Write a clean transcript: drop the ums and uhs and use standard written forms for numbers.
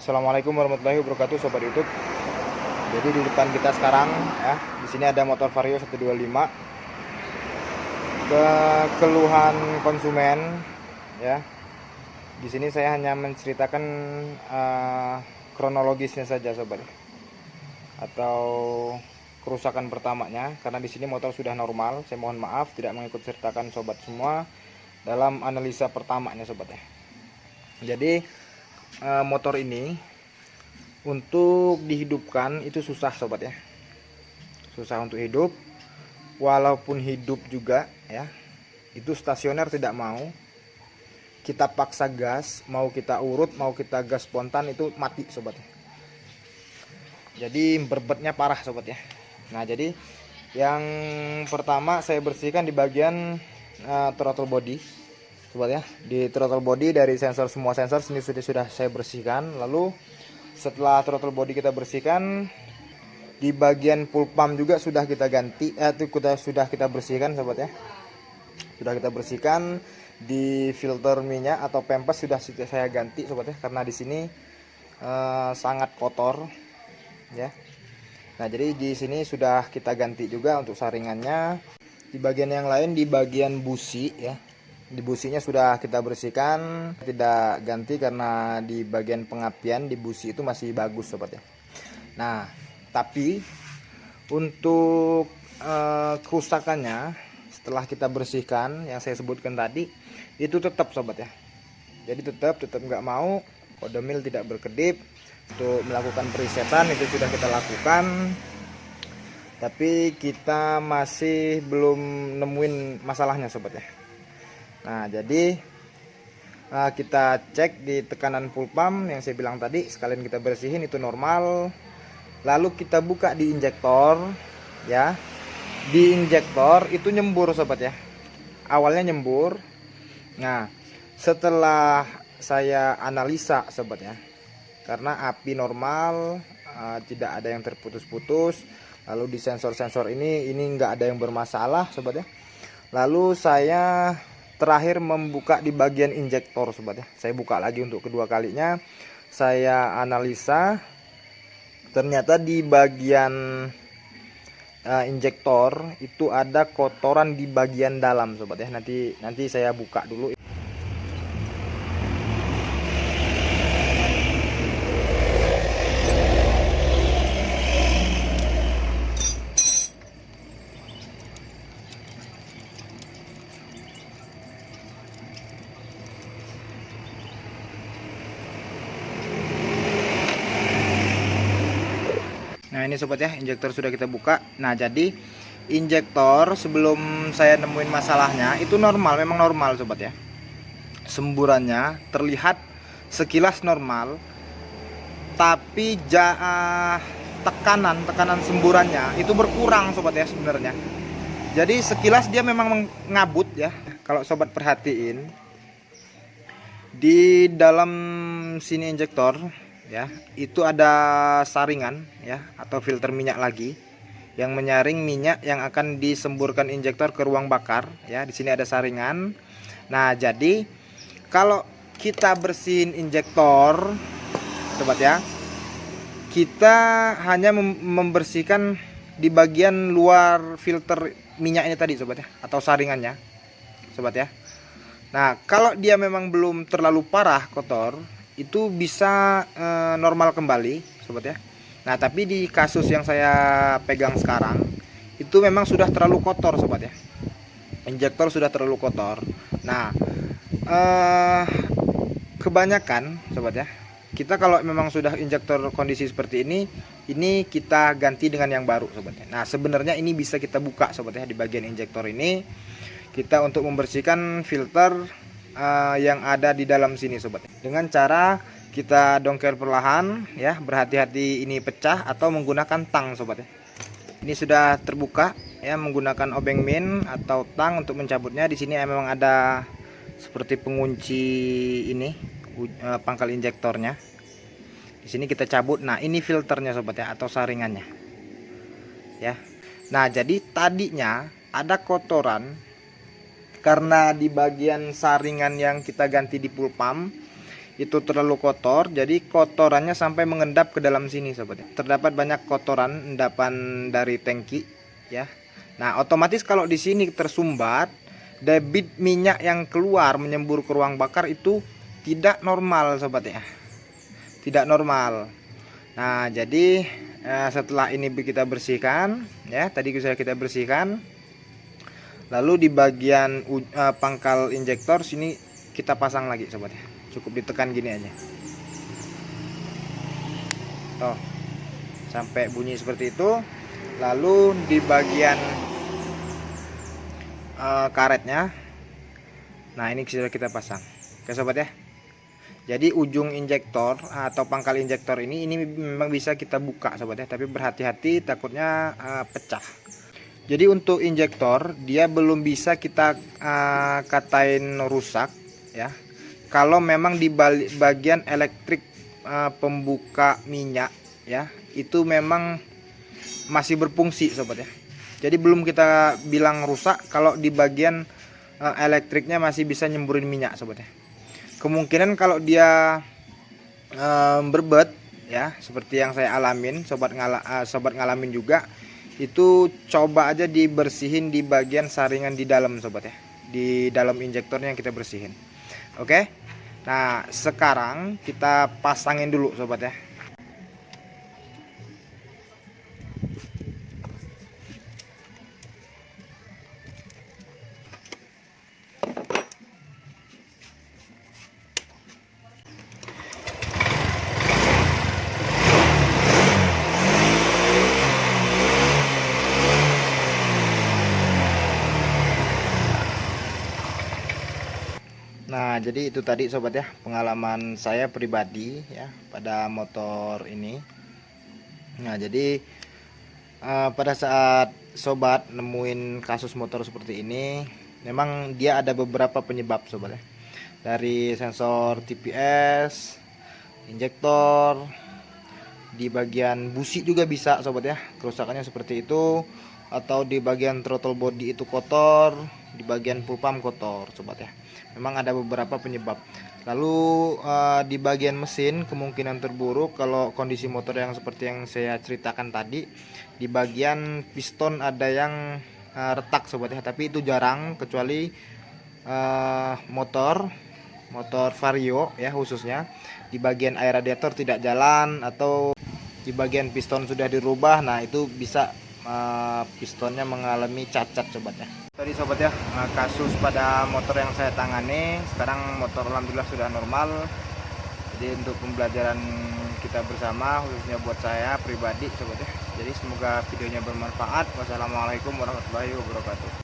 Assalamualaikum warahmatullahi wabarakatuh, sobat YouTube. Jadi di depan kita sekarang ya, di sini ada motor Vario 125. Keluhan konsumen ya. Di sini saya hanya menceritakan kronologisnya saja, sobat. Atau kerusakan pertamanya, karena di sini motor sudah normal. Saya mohon maaf tidak mengikut sertakan sobat semua dalam analisa pertamanya, sobat ya. Jadi motor ini untuk dihidupkan itu susah, sobat ya. Susah untuk hidup. Walaupun hidup juga ya, itu stasioner tidak mau. Kita paksa gas, mau kita urut, mau kita gas spontan, itu mati, sobat ya. Jadi berbetnya parah, sobat ya. Nah, jadi yang pertama saya bersihkan di bagian throttle body, sobat ya. Di throttle body dari sensor, semua sensor sini sudah saya bersihkan. Lalu setelah throttle body kita bersihkan, di bagian full pump juga sudah kita ganti, sudah kita bersihkan, sobat ya. Sudah kita bersihkan. Di filter minyak atau pempes sudah saya ganti, sobat ya, karena di sini sangat kotor ya. Nah, jadi di sini sudah kita ganti juga untuk saringannya. Di bagian yang lain, di bagian busi ya, di businya sudah kita bersihkan, tidak ganti karena di bagian pengapian di busi itu masih bagus, sobat ya. Nah, tapi untuk kerusakannya setelah kita bersihkan yang saya sebutkan tadi itu tetap, sobat ya. Jadi tetap nggak mau, kode mil tidak berkedip. Untuk melakukan presetan itu sudah kita lakukan, tapi kita masih belum nemuin masalahnya, sobat ya. Nah, jadi kita cek di tekanan full pump yang saya bilang tadi, sekalian kita bersihin itu normal. Lalu kita buka di injektor ya. Di injektor itu nyembur, sobat ya. Awalnya nyembur. Nah, setelah saya analisa, sobat ya, karena api normal, tidak ada yang terputus-putus. Lalu di sensor-sensor ini nggak ada yang bermasalah, sobat ya. Lalu saya terakhir membuka di bagian injektor, sobat ya. Saya buka lagi untuk kedua kalinya. Saya analisa, ternyata di bagian injektor itu ada kotoran di bagian dalam, sobat ya. Nanti saya buka dulu. Nah, ini sobat ya, injektor sudah kita buka. Nah, jadi injektor sebelum saya nemuin masalahnya itu normal, memang normal, sobat ya. Semburannya terlihat sekilas normal, tapi tekanan semburannya itu berkurang, sobat ya, sebenarnya. Jadi sekilas dia memang ngabut ya. Kalau sobat perhatiin di dalam sini injektor ya, itu ada saringan ya, atau filter minyak lagi yang menyaring minyak yang akan disemburkan injektor ke ruang bakar ya. Di sini ada saringan. Nah, jadi kalau kita bersihin injektor, sobat ya, kita hanya membersihkan di bagian luar filter minyaknya tadi, sobat ya, atau saringannya, sobat ya. Nah, kalau dia memang belum terlalu parah kotor, itu bisa normal kembali, sobat ya. Nah, tapi di kasus yang saya pegang sekarang itu memang sudah terlalu kotor, sobat ya. Injektor sudah terlalu kotor. Nah, kebanyakan, sobat ya, kita kalau memang sudah injektor kondisi seperti ini kita ganti dengan yang baru, sobat ya. Nah, sebenarnya ini bisa kita buka, sobat ya, di bagian injektor ini kita untuk membersihkan filter yang ada di dalam sini, sobat, dengan cara kita dongkel perlahan ya, berhati-hati ini pecah, atau menggunakan tang, sobat ya. Ini sudah terbuka ya, menggunakan obeng min atau tang untuk mencabutnya. Di sini memang ada seperti pengunci ini, pangkal injektornya. Di sini kita cabut. Nah, ini filternya, sobat ya, atau saringannya ya. Nah, jadi tadinya ada kotoran karena di bagian saringan yang kita ganti di full pump itu terlalu kotor, jadi kotorannya sampai mengendap ke dalam sini sobat ya. Terdapat banyak kotoran endapan dari tangki ya. Nah otomatis kalau di sini tersumbat, debit minyak yang keluar menyembur ke ruang bakar itu tidak normal sobat ya, tidak normal. Nah jadi setelah ini kita bersihkan ya, tadi sudah kita bersihkan, lalu di bagian pangkal injektor sini kita pasang lagi sobat ya. Cukup ditekan gini aja tuh sampai bunyi seperti itu. Lalu di bagian karetnya, nah ini sudah kita pasang. Oke sobat ya, jadi ujung injektor atau pangkal injektor ini memang bisa kita buka sobat ya, tapi berhati-hati takutnya pecah. Jadi untuk injektor dia belum bisa kita katain rusak ya, kalau memang di bagian elektrik pembuka minyak ya itu memang masih berfungsi sobat ya. Jadi belum kita bilang rusak kalau di bagian elektriknya masih bisa nyemburin minyak sobat ya. Kemungkinan kalau dia berbet ya seperti yang saya alamin, sobat ngalamin juga, itu coba aja dibersihin di bagian saringan di dalam sobat ya, di dalam injektornya yang kita bersihin. Oke, nah sekarang kita pasangin dulu sobat ya. Nah jadi itu tadi sobat ya, pengalaman saya pribadi ya pada motor ini. Nah jadi pada saat sobat nemuin kasus motor seperti ini, memang dia ada beberapa penyebab sobat ya, dari sensor TPS, injektor, di bagian busi juga bisa sobat ya kerusakannya seperti itu, atau di bagian throttle body itu kotor, di bagian full pump kotor sobat ya. Memang ada beberapa penyebab. Lalu di bagian mesin kemungkinan terburuk kalau kondisi motor yang seperti yang saya ceritakan tadi, di bagian piston ada yang retak sobat ya, tapi itu jarang, kecuali motor vario ya, khususnya di bagian air radiator tidak jalan atau di bagian piston sudah dirubah. Nah itu bisa pistonnya mengalami cacat sobat ya. Tadi sobat ya, kasus pada motor yang saya tangani, sekarang motor alhamdulillah sudah normal. Jadi untuk pembelajaran kita bersama, khususnya buat saya pribadi sobat ya. Jadi semoga videonya bermanfaat. Wassalamualaikum warahmatullahi wabarakatuh.